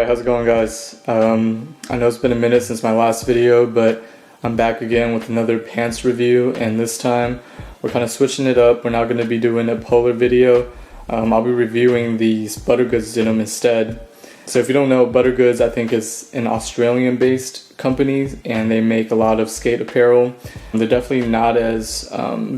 Alright, how's it going, guys? I know it's been a minute since my last video, but I'm back again with another pants review, and this time we're kind of switching it up. We're not going to be doing a polar video. I'll be reviewing these Buttergoods denim instead. So if you don't know, Buttergoods I think is an Australian-based company, and they make a lot of skate apparel. They're definitely not as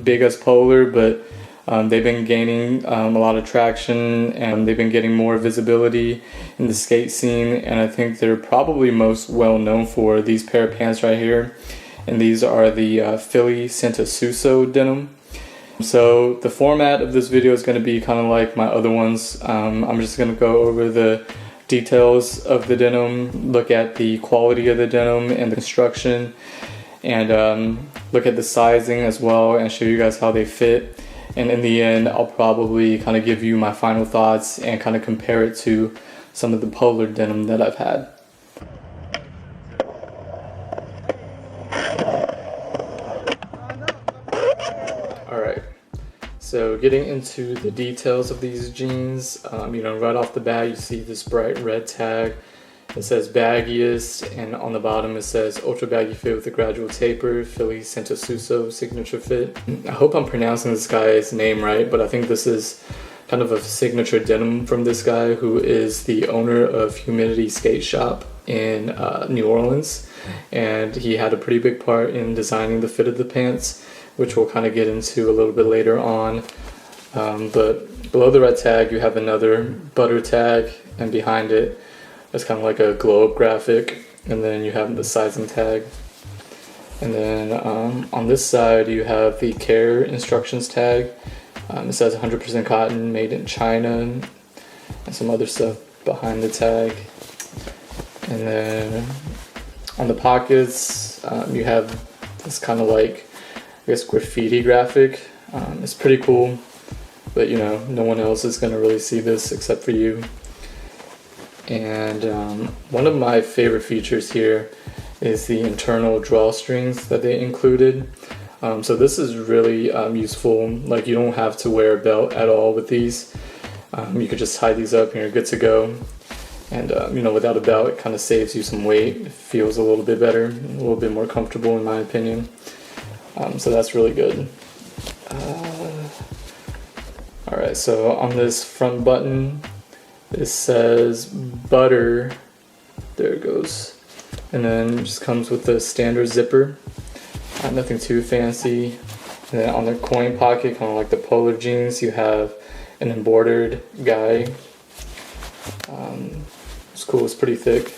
big as Polar, but they've been gaining a lot of traction, and they've been getting more visibility in the skate scene, and I think they're probably most well known for these pair of pants right here, and these are the Philly Santosuosso Denim. So the format of this video is going to be kind of like my other ones. I'm just going to go over the details of the denim, look at the quality of the denim and the construction, and look at the sizing as well, and show you guys how they fit. And in the end, I'll probably kind of give you my final thoughts and kind of compare it to some of the Polar denim that I've had. Alright, so getting into the details of these jeans, right off the bat you see this bright red tag. It says baggiest, and on the bottom it says ultra baggy fit with a gradual taper, Philly Santosuosso signature fit. I hope I'm pronouncing this guy's name right, but I think this is kind of a signature denim from this guy, who is the owner of Humidity Skate Shop in New Orleans, and he had a pretty big part in designing the fit of the pants, which we'll kind of get into a little bit later on. But below the red tag you have another butter tag, and behind it it's kind of like a globe graphic, and then you have the sizing tag. And then on this side you have the care instructions tag. It says 100% cotton, made in China, and some other stuff behind the tag. And then on the pockets you have this kind of like, I guess, graffiti graphic. It's pretty cool, but no one else is going to really see this except for you. And one of my favorite features here is the internal drawstrings that they included. So this is really useful. Like, you don't have to wear a belt at all with these. You could just tie these up and you're good to go. And without a belt, it kind of saves you some weight. It feels a little bit better, a little bit more comfortable in my opinion. So that's really good. Alright, so on this front button it says butter, there it goes, and then it just comes with the standard zipper, nothing too fancy. And then on the coin pocket, kind of like the Polar jeans, you have an embroidered guy. It's cool, it's pretty thick.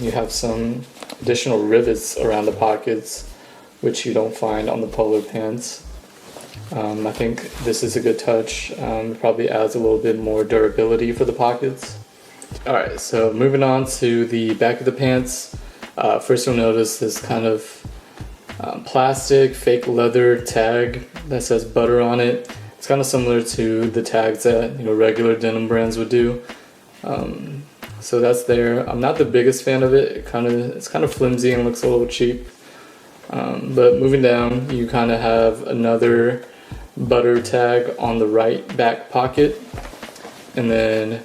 You have some additional rivets around the pockets, which you don't find on the Polar pants. I think this is a good touch. It probably adds a little bit more durability for the pockets. Alright, so moving on to the back of the pants. First you'll notice this kind of plastic fake leather tag that says butter on it. It's kind of similar to the tags that regular denim brands would do. So that's there. I'm not the biggest fan of it. It's kind of flimsy and looks a little cheap. But moving down, you kind of have another butter tag on the right back pocket, and then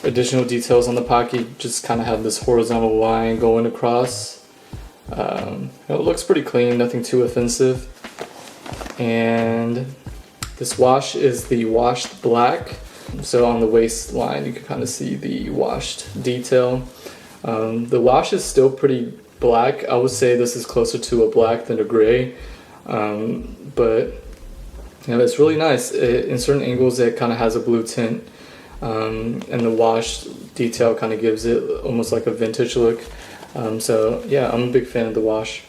additional details on the pocket just kind of have this horizontal line going across. It looks pretty clean, nothing too offensive. And this wash is the washed black, so on the waistline you can kind of see the washed detail. The wash is still pretty black. I would say this is closer to a black than a gray, but it's really nice. In certain angles it kind of has a blue tint, and the wash detail kind of gives it almost like a vintage look. So yeah, I'm a big fan of the wash.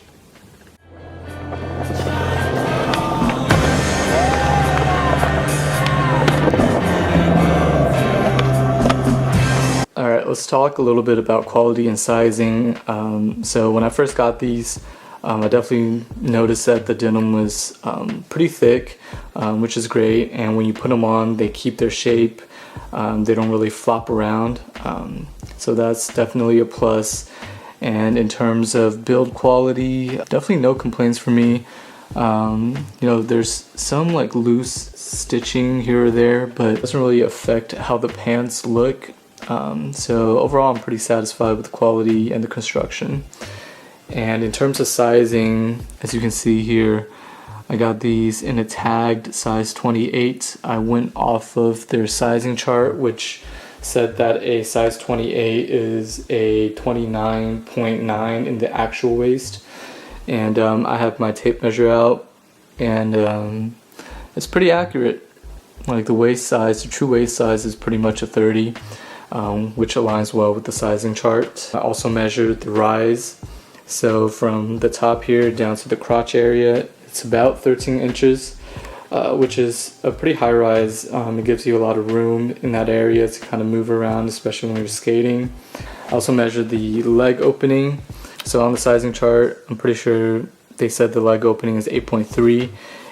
Alright, let's talk a little bit about quality and sizing. So when I first got these, I definitely noticed that the denim was pretty thick, which is great, and when you put them on they keep their shape. They don't really flop around, so that's definitely a plus. And in terms of build quality, definitely no complaints for me. There's some like loose stitching here or there, but it doesn't really affect how the pants look. So overall, I'm pretty satisfied with the quality and the construction. And in terms of sizing, as you can see here, I got these in a tagged size 28. I went off of their sizing chart, which said that a size 28 is a 29.9 in the actual waist. And I have my tape measure out, and it's pretty accurate. Like the waist size, the true waist size is pretty much a 30, which aligns well with the sizing chart. I also measured the rise. So from the top here down to the crotch area, it's about 13 inches, which is a pretty high rise. It gives you a lot of room in that area to kind of move around, especially when you're skating. I also measured the leg opening. So on the sizing chart, I'm pretty sure they said the leg opening is 8.3,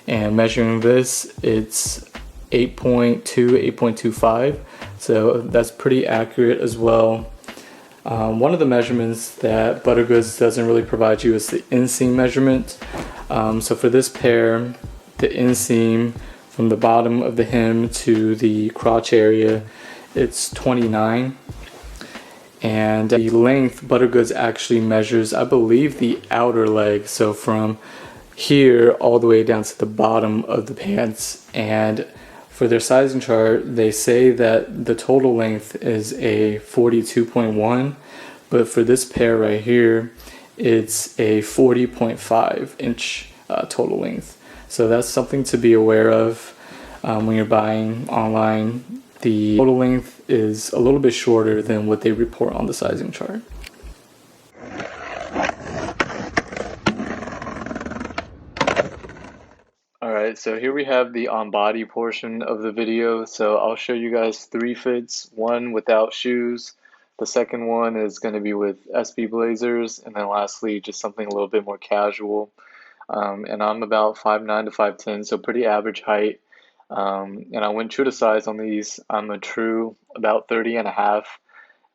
and measuring this, it's 8.2, 8.25. So that's pretty accurate as well. One of the measurements that Buttergoods doesn't really provide you is the inseam measurement. So for this pair, the inseam from the bottom of the hem to the crotch area, it's 29. And the length, Buttergoods actually measures, I believe, the outer leg. So from here all the way down to the bottom of the pants. And for their sizing chart, they say that the total length is a 42.1, but for this pair right here, it's a 40.5 inch total length. So that's something to be aware of when you're buying online. The total length is a little bit shorter than what they report on the sizing chart. Alright, so here we have the on-body portion of the video. So I'll show you guys 3 fits, one without shoes, the second one is going to be with SB Blazers, and then lastly just something a little bit more casual. And I'm about 5'9" to 5'10", so pretty average height. And I went true to size on these. I'm a true about 30.5,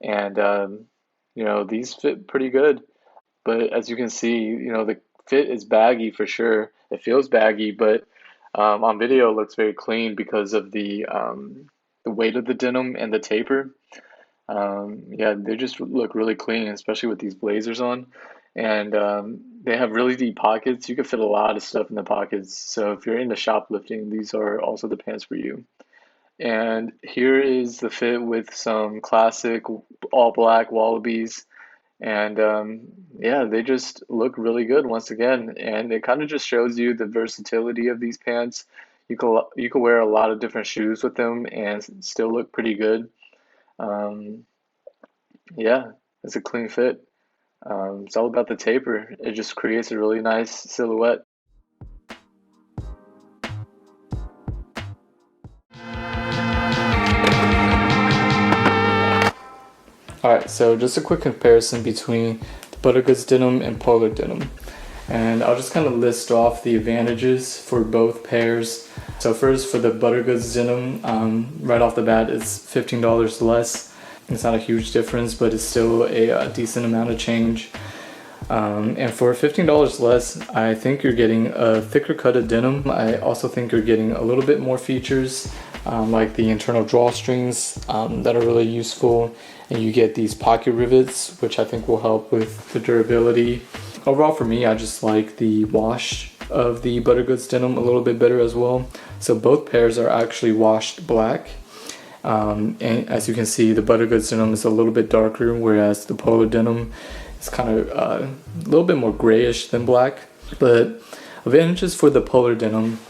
and you know, these fit pretty good. But as you can see, you know, the fit is baggy for sure. It feels baggy, but on video it looks very clean because of the weight of the denim and the taper. Yeah, they just look really clean, especially with these blazers on. And they have really deep pockets. You can fit a lot of stuff in the pockets. So if you're into shoplifting, these are also the pants for you. And here is the fit with some classic all black wallabies. And yeah, they just look really good once again. And it kind of just shows you the versatility of these pants. You can wear a lot of different shoes with them and still look pretty good. Um, yeah, it's a clean fit. It's all about the taper. It just creates a really nice silhouette. Alright, so just a quick comparison between the Buttergoods denim and Polar denim. And I'll just kind of list off the advantages for both pairs. So first, for the Buttergoods denim, right off the bat, it's $15 less. It's not a huge difference, but it's still a decent amount of change. And for $15 less, I think you're getting a thicker cut of denim. I also think you're getting a little bit more features, like the internal drawstrings that are really useful. And you get these pocket rivets, which I think will help with the durability. Overall for me, I just like the wash of the Buttergoods denim a little bit better as well. So both pairs are actually washed black. And as you can see, the Buttergoods denim is a little bit darker, whereas the Polar denim is kind of a little bit more grayish than black. But advantages for the Polar denim,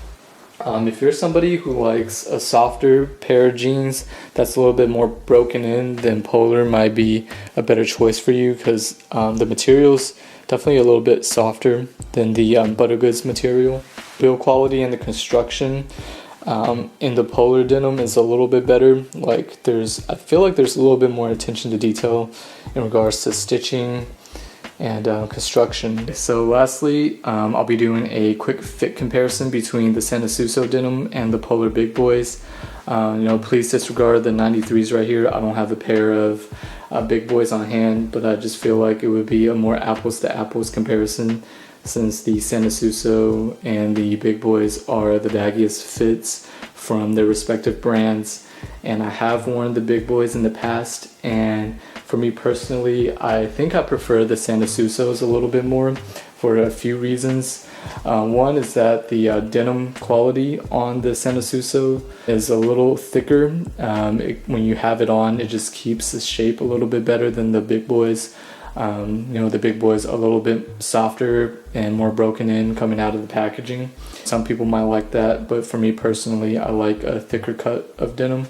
if you're somebody who likes a softer pair of jeans that's a little bit more broken in, then Polar might be a better choice for you, because the material's definitely a little bit softer than the Buttergoods material. Build quality and the construction in the Polar denim is a little bit better. Like I feel like there's a little bit more attention to detail in regards to stitching and construction. So lastly, I'll be doing a quick fit comparison between the Santosuosso denim and the Polar Big Boys. Please disregard the 93s right here. I don't have a pair of Big Boys on hand, but I just feel like it would be a more apples to apples comparison, since the Santosuosso and the Big Boys are the baggiest fits from their respective brands. and I have worn the big boys in the past, and for me personally, I think I prefer the Santosuossos a little bit more for a few reasons. One is that the denim quality on the Santosuosso is a little thicker. When you have it on, it just keeps the shape a little bit better than the big boys. The big boys are a little bit softer and more broken in coming out of the packaging. Some people might like that, but for me personally, I like a thicker cut of denim.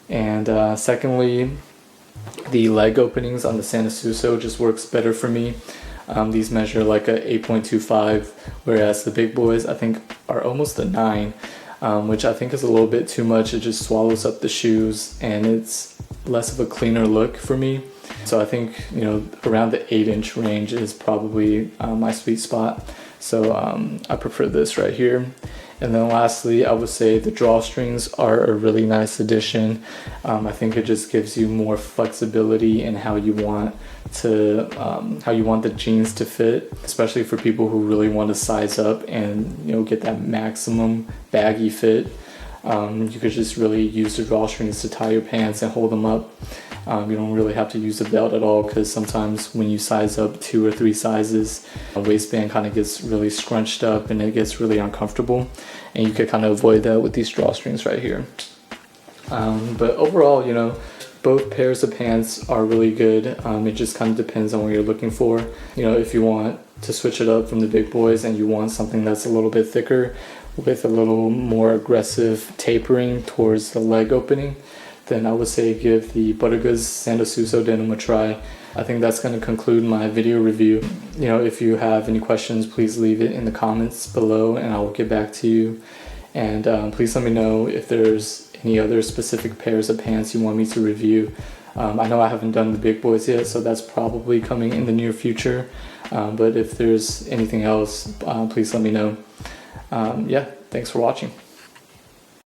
And secondly, the leg openings on the Santosuosso just works better for me. These measure like a 8.25, whereas the big boys I think are almost a 9, which I think is a little bit too much. It just swallows up the shoes and it's less of a cleaner look for me. So I think, around the 8-inch range is probably my sweet spot. So I prefer this right here. And then lastly, I would say the drawstrings are a really nice addition. I think it just gives you more flexibility in how you want the jeans to fit, especially for people who really want to size up and get that maximum baggy fit. You could just really use the drawstrings to tie your pants and hold them up. You don't really have to use a belt at all, because sometimes when you size up 2 or 3 sizes, a waistband kind of gets really scrunched up and it gets really uncomfortable, and you could kind of avoid that with these drawstrings right here. But overall, both pairs of pants are really good. It just kind of depends on what you're looking for. If you want to switch it up from the big boys and you want something that's a little bit thicker with a little more aggressive tapering towards the leg opening, then I would say give the Buttergoods Santosuosso Denim a try. I think that's going to conclude my video review. If you have any questions, please leave it in the comments below and I will get back to you. And please let me know if there's any other specific pairs of pants you want me to review. I know I haven't done the big boys yet, so that's probably coming in the near future. But if there's anything else, please let me know. Thanks for watching.